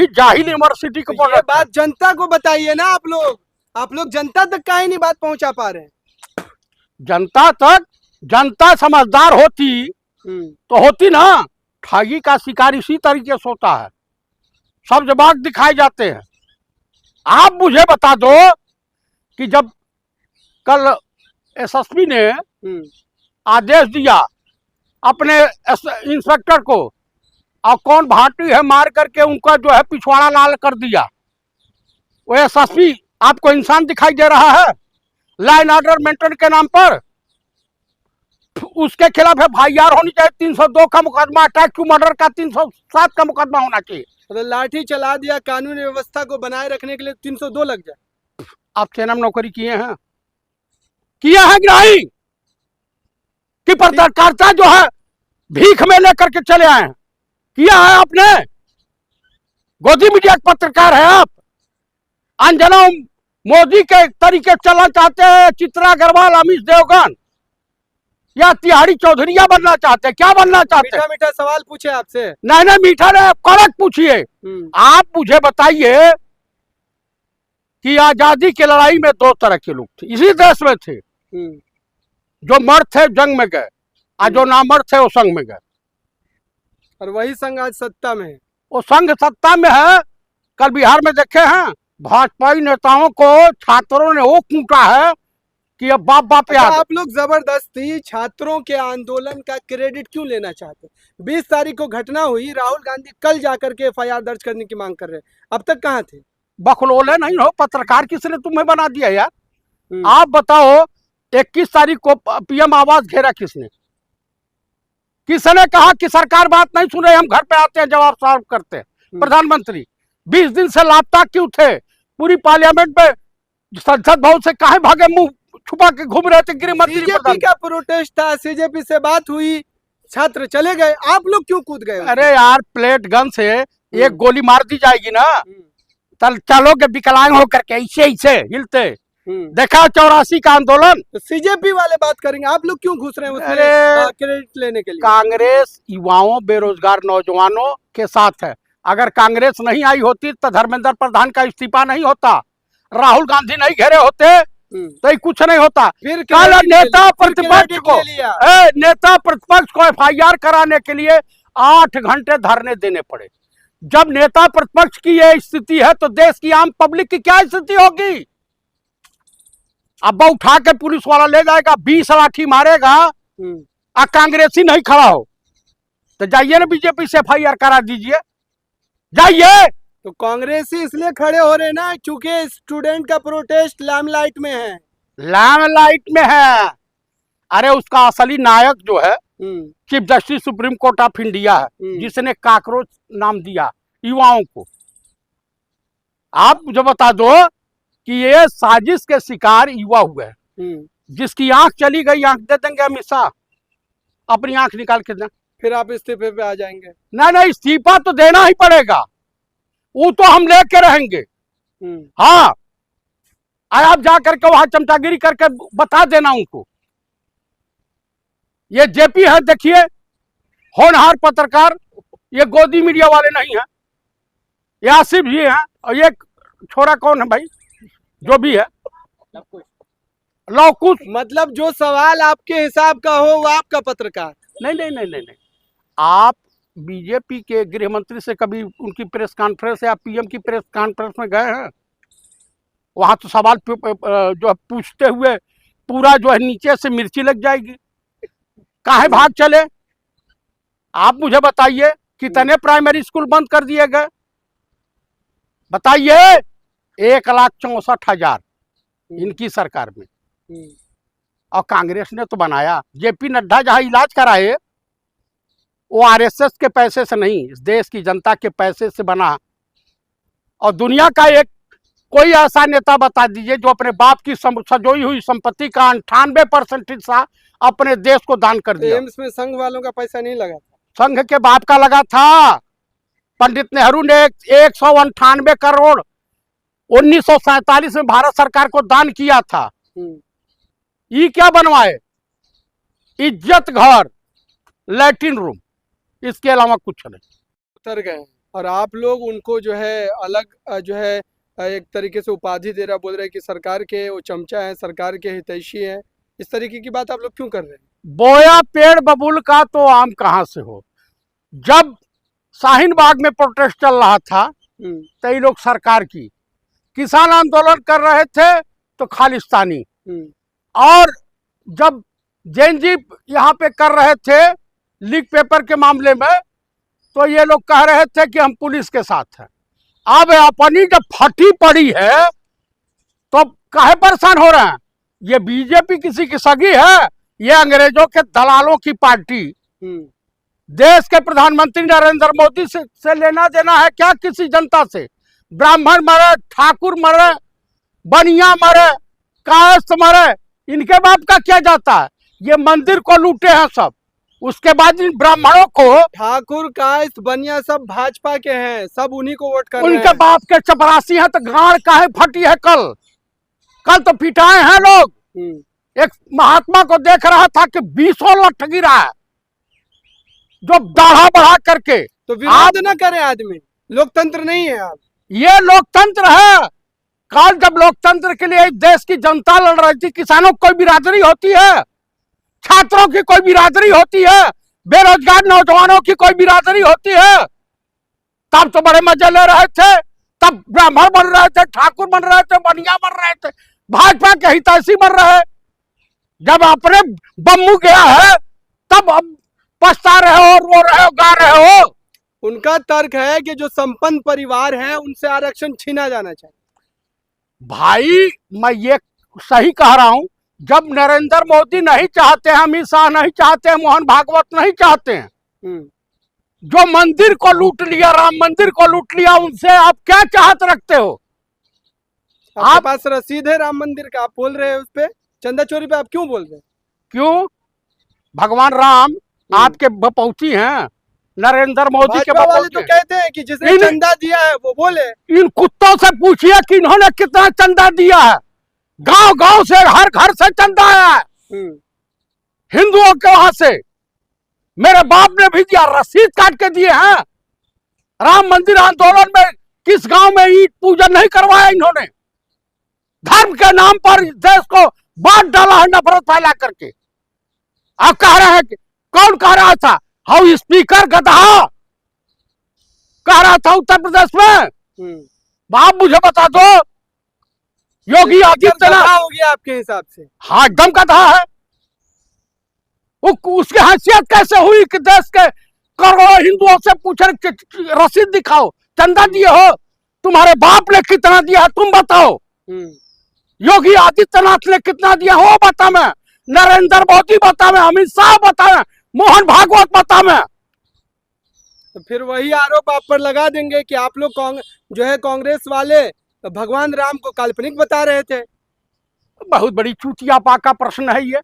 भी जाहिल यूनिवर्सिटी को ये बात जनता को बताइए ना आप लोग जनता तक काहे नहीं बात पहुंचा पा रहे हैं? जनता तक, जनता समझदार होती तो होती ना। ठगी का शिकार इसी तरीके से होता है, सब जवाब दिखाए जाते हैं। आप मुझे बता दो कि जब कल एसएसपी ने आदेश दिया अपने इंस्पेक्टर को, और कौन भाटी है मार करके उनका जो है पिछवाड़ा लाल कर दिया, वो एसएसपी आपको इंसान दिखाई दे रहा है? लॉ एंड ऑर्डर मेंटेन के नाम पर उसके खिलाफ FIR होनी चाहिए। 302 का मुकदमा, अटैक टू मर्डर का 307 का मुकदमा होना चाहिए। तो लाठी चला दिया, कानून व्यवस्था को बनाए रखने के लिए 302 लग जाए। आप सेना में नौकरी किए हैं कि नहीं? कि पत्रकारिता जो है भीख में लेकर के चले आए हैं? किया है आपने? गोदी मीडिया के पत्रकार है आप। अंजना मोदी के तरीके चलना चाहते हैं, चित्रा अग्रवाल, अमित देवगन, या तिहाड़ी चौधरीया बनना चाहते हैं? क्या बनना चाहते हैं? मीठा मीठा सवाल पूछे आपसे। नहीं मीठा नहीं, कड़क पूछिए। आप मुझे बताइए कि आजादी की लड़ाई में दो तरह के लोग थे इसी देश में थे। जो मर्द थे जंग में गए, और जो नामर्द थे वो संघ में गए। और वही संघ आज सत्ता में है। वो संघ सत्ता में है। कल बिहार में देखे हैं, भाजपाई नेताओं को छात्रों ने वो कूटा है कि अब बाप बाप याद। आप लोग जबरदस्ती छात्रों के आंदोलन का क्रेडिट क्यों लेना चाहते? 20 तारीख को घटना हुई, राहुल गांधी कल जाकर के FIR दर्ज करने की मांग कर रहे हैं, अब तक कहाँ थे? बखलोले नहीं हो, पत्रकार किसने तुम्हें बना दिया यार? आप बताओ, 21 तारीख को PM आवास घेरा किसने? किसने कहा कि सरकार बात नहीं सुने, हम घर पे आते हैं जवाब सवाल करते हैं? प्रधानमंत्री 20 दिन से लापता क्यों थे? पूरी पार्लियामेंट में संसद भवन से काहे भागे, मुंह छुपा के घूम रहे थे गृह मंत्री? बीजेपी का प्रोटेस्ट था, CJP से बात हुई, छात्र चले गए, आप लोग क्यों कूद गए? अरे यार, प्लेट गन से एक गोली मार दी जाएगी ना, चलोगे विकलांग होकर के ऐसे ऐसे हिलते? देखा 84 का आंदोलन। तो CJP वाले बात करेंगे, आप लोग क्यों घुस रहे हैं उसमें क्रेडिट लेने के लिए? कांग्रेस युवाओं, बेरोजगार नौजवानों के साथ है। अगर कांग्रेस नहीं आई होती तो धर्मेंद्र प्रधान का इस्तीफा नहीं होता, राहुल गांधी नहीं घेरे होते तो कुछ नहीं होता। फिर कल नेता प्रतिपक्ष को FIR कराने के लिए 8 घंटे धरने देने पड़े। जब नेता प्रतिपक्ष की ये स्थिति है तो देश की आम पब्लिक की क्या स्थिति होगी? अब उठा के पुलिस वाला ले जाएगा, 20 लाठी मारेगा, और कांग्रेसी नहीं खड़ा हो तो जाइए ना बीजेपी से FIR करा दीजिए, जाइए। तो कांग्रेसी इसलिए खड़े हो रहे ना क्योंकि स्टूडेंट का प्रोटेस्ट लाइमलाइट में है। लाइमलाइट में है। अरे उसका असली नायक जो है chief justice supreme court of India है, जिसने काकरोच नाम दिया युवाओं को। आप मुझे बता दो कि ये साजिश के शिकार युवा हुए हैं। जिसकी आंख चली गई, आंख दे देंगे हमेशा, अपनी आंख निकाल के दें, फिर आप इस्तीफे पे आ जाएंगे। नहीं, इस्तीफा तो देना ही पड़ेगा, वो तो हम लेके रहेंगे। हाँ, आप जा करके वहां चमचागिरी करके बता देना उनको। ये JP है, देखिए, होनहार पत्रकार, ये गोदी मीडिया वाले नहीं है, ये आसिफ जी हैं, और ये छोरा कौन है भाई, जो भी है लौकुश। मतलब जो सवाल आपके हिसाब का हो वो आपका पत्रकार? नहीं, आप बीजेपी के गृह मंत्री से कभी उनकी प्रेस कॉन्फ्रेंस या PM की प्रेस कॉन्फ्रेंस में गए हैं? वहां तो सवाल जो है पूछते हुए पूरा जो है नीचे से मिर्ची लग जाएगी। काहे भाग चले? आप मुझे बताइए, कितने प्राइमरी स्कूल बंद कर दिए गए? बताइए। 1,64,000 इनकी सरकार में, और कांग्रेस ने तो बनाया। JP नड्डा जहां इलाज कराए वो RSS के पैसे से नहीं, इस देश की जनता के पैसे से बना। और दुनिया का एक कोई ऐसा नेता बता दीजिए जो अपने बाप की सजोई हुई संपत्ति का 98% हिस्सा अपने देश को दान कर दिया। एम्स में संघ वालों का पैसा नहीं लगा था? संघ के बाप का लगा था। पंडित नेहरू ने 198 करोड़ 1947 में भारत सरकार को दान किया था। ये क्या बनवाए? इज्जत घर, लैट्रिन रूम, इसके अलावा कुछ नहीं। उतर गए। और आप लोग उनको जो है अलग जो है एक तरीके से उपाधि दे रहा, बोल रहे हैं कि सरकार के वो चमचा हैं, सरकार के हितैषी हैं। इस तरीके की बात आप लोग क्यों कर रहे हैं? बोया पेड़ बबूल का तो आम कहाँ से हो। जब शाहीन बाग में प्रोटेस्ट चल रहा था तो ये लोग सरकार की, किसान आंदोलन कर रहे थे तो खालिस्तानी, और जब जेएनजी यहाँ पे कर रहे थे लीक पेपर के मामले में तो ये लोग कह रहे थे कि हम पुलिस के साथ हैं। अब अपनी जब फटी पड़ी है तो काहे परेशान हो रहे हैं। ये बीजेपी किसी की सगी है? ये अंग्रेजों के दलालों की पार्टी। देश के प्रधानमंत्री नरेंद्र मोदी से लेना देना है क्या किसी जनता से? ब्राह्मण मरे, ठाकुर मरे, बनिया मरे, कायस्थ मरे, इनके बाप का क्या जाता है? ये मंदिर को लूटे हैं सब, उसके बाद इन ब्राह्मणों को, ठाकुर कायस्थ बनिया सब भाजपा के हैं, सब उन्हीं को वोट कर रहे उनके हैं। बाप के चपरासी हैं तो गाड़ काहे फटी है? कल तो पिटाए हैं लोग। एक महात्मा को देख रहा था कि 20 लठ गिरा है जो दाढ़ा बढ़ा करके। तो विरोध न करें आदमी, लोकतंत्र नहीं है आप। ये लोकतंत्र है। कल जब लोकतंत्र के लिए देश की जनता लड़ रही थी, किसानों की कोई बिरादरी होती है? छात्रों की कोई बिरादरी होती है? बेरोजगार नौजवानों की कोई बिरादरी होती है? तब तो बड़े मजे ले रहे थे, तब ब्राह्मण बन रहे थे, ठाकुर बन रहे थे, बनिया बन रहे थे, भाजपा के हितैषी बन रहे। जब अपने बम्मू गया है तब अब पछता रहे हो, रो रहे हो, गा रहे हो। उनका तर्क है कि जो संपन्न परिवार है उनसे आरक्षण छीना जाना चाहिए। भाई मैं ये सही कह रहा हूं, जब नरेंद्र मोदी नहीं चाहते हैं, अमित शाह नहीं चाहते हैं, मोहन भागवत नहीं चाहते हैं, जो मंदिर को लूट लिया, राम मंदिर को लूट लिया, उनसे आप क्या चाहत रखते हो? आपके पास रसीद है राम मंदिर का, आप बोल रहे हैं उस पे चंदा चोरी पे आप क्यों बोल रहे हैं? क्यों? भगवान राम आपके बपौती हैं, नरेंद्र मोदी के भाजपा वाले बपौती तो हैं। कहते हैं कि जिसने चंदा दिया है वो बोले। इन कुत्तों से पूछिए कि इन्होंने कितना चंदा दिया है। गांव गांव से, हर घर से चंदा आया है, हिंदुओं के वहां से। मेरे बाप ने भी दिया, रसीद काट के दिए हैं। राम मंदिर आंदोलन में किस गांव में ईट पूजन नहीं करवाया इन्होंने? धर्म के नाम पर इस देश को बांट डाला है, नफरत फैला करके। आप कह रहे हैं कि कौन कह रहा था? हाउ स्पीकर गधा कह रहा था उत्तर प्रदेश में। आप मुझे बता दो, योगी आदित्यनाथ हो गया आपके हिसाब से? हाँ, एकदम गधा है। उसकी हैसियत कैसे हुई कि देश के करोड़ों हिंदुओं से पूछे रसीद दिखाओ, चंदा दिए हो? तुम्हारे बाप ने कितना दिया तुम बताओ? योगी आदित्यनाथ ने कितना दिया हो बता मैं, नरेंद्र मोदी बता मैं, अमित शाह बता मैं, मोहन भागवत बता मैं। तो फिर वही आरोप आप पर लगा देंगे कि आप लोग जो है कांग्रेस वाले भगवान राम को काल्पनिक बता रहे थे। बहुत बड़ी चूतिया पा का प्रश्न है ये।